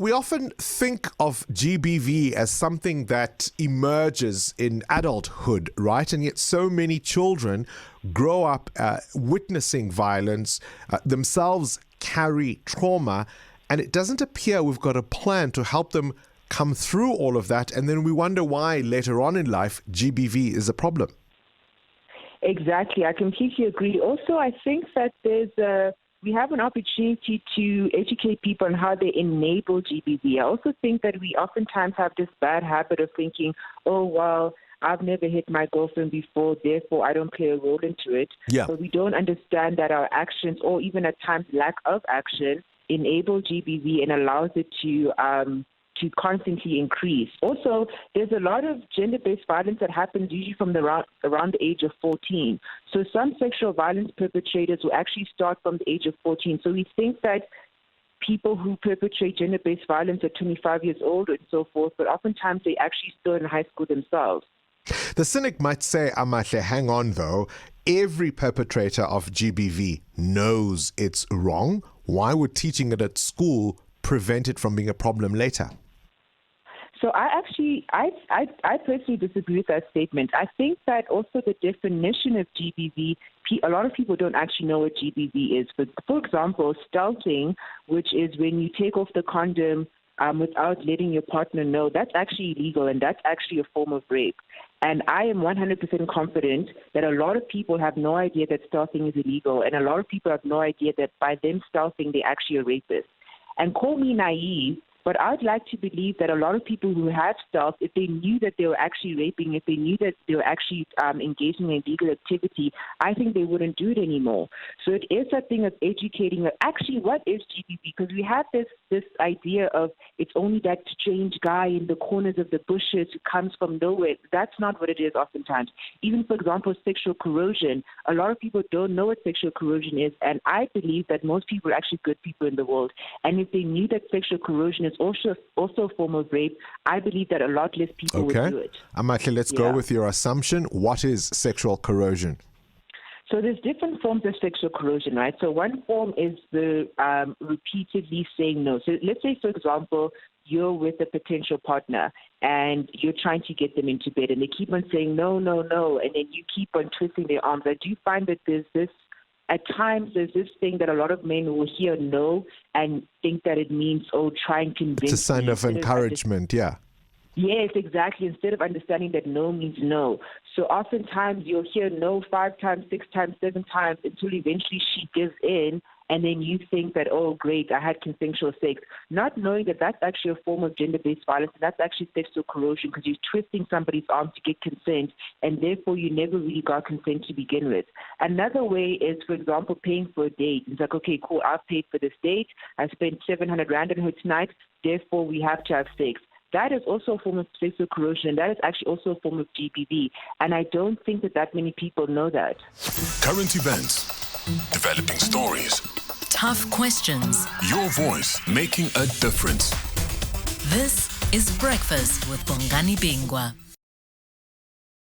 we often think of GBV as something that emerges in adulthood, right? And yet so many children grow up witnessing violence, themselves carry trauma, and it doesn't appear we've got a plan to help them come through all of that. And then we wonder why later on in life, GBV is a problem. Exactly. I completely agree. Also, I think that we have an opportunity to educate people on how they enable GBV. I also think that we oftentimes have this bad habit of thinking, oh, well, I've never hit my girlfriend before, therefore I don't play a role into it. Yeah. But we don't understand that our actions, or even at times lack of action, enable GBV and allows it to constantly increase. Also, there's a lot of gender-based violence that happens usually from around the age of 14. So some sexual violence perpetrators will actually start from the age of 14. So we think that people who perpetrate gender-based violence are 25 years old and so forth, but oftentimes they actually still in high school themselves. The cynic might say, Amahle, hang on though, every perpetrator of GBV knows it's wrong. Why would teaching it at school prevent it from being a problem later? So I personally disagree with that statement. I think that also the definition of GBV, a lot of people don't actually know what GBV is. For example, stealthing, which is when you take off the condom without letting your partner know, that's actually illegal, and that's actually a form of rape. And I am 100% confident that a lot of people have no idea that stealthing is illegal, and a lot of people have no idea that by them stealthing, they're actually a rapist. And call me naive, but I'd like to believe that a lot of people who have stealth, if they knew that they were actually raping, if they knew that they were actually engaging in illegal activity, I think they wouldn't do it anymore. So it is a thing of educating. Actually, what is GBV? Because we have this idea of it's only that strange guy in the corners of the bushes who comes from nowhere. That's not what it is oftentimes. Even, for example, sexual corrosion. A lot of people don't know what sexual corrosion is, and I believe that most people are actually good people in the world. And if they knew that sexual corrosion is also a form of rape, I believe that a lot less people would do it. Amahle, let's go with your assumption. What is sexual corrosion? So there's different forms of sexual corrosion, right? So one form is the repeatedly saying no. So let's say, for example, you're with a potential partner and you're trying to get them into bed and they keep on saying no, no, no, and then you keep on twisting their arms. I do find that at times there's this thing that a lot of men will hear no and think that it means, try and convince. It's a sign of encouragement, yeah. Yes, exactly. Instead of understanding that no means no. So oftentimes you'll hear no 5 times, 6 times, 7 times until eventually she gives in, and then you think that, oh, great, I had consensual sex. Not knowing that that's actually a form of gender-based violence, and that's actually sexual corrosion because you're twisting somebody's arm to get consent, and therefore you never really got consent to begin with. Another way is, for example, paying for a date. It's like, okay, cool, I've paid for this date. I spent 700 Rand on her tonight, therefore we have to have sex. That is also a form of sexual corrosion. That is actually also a form of GBV. And I don't think that many people know that. Current events, developing stories, tough questions, your voice making a difference. This is Breakfast with Bongani Bingwa.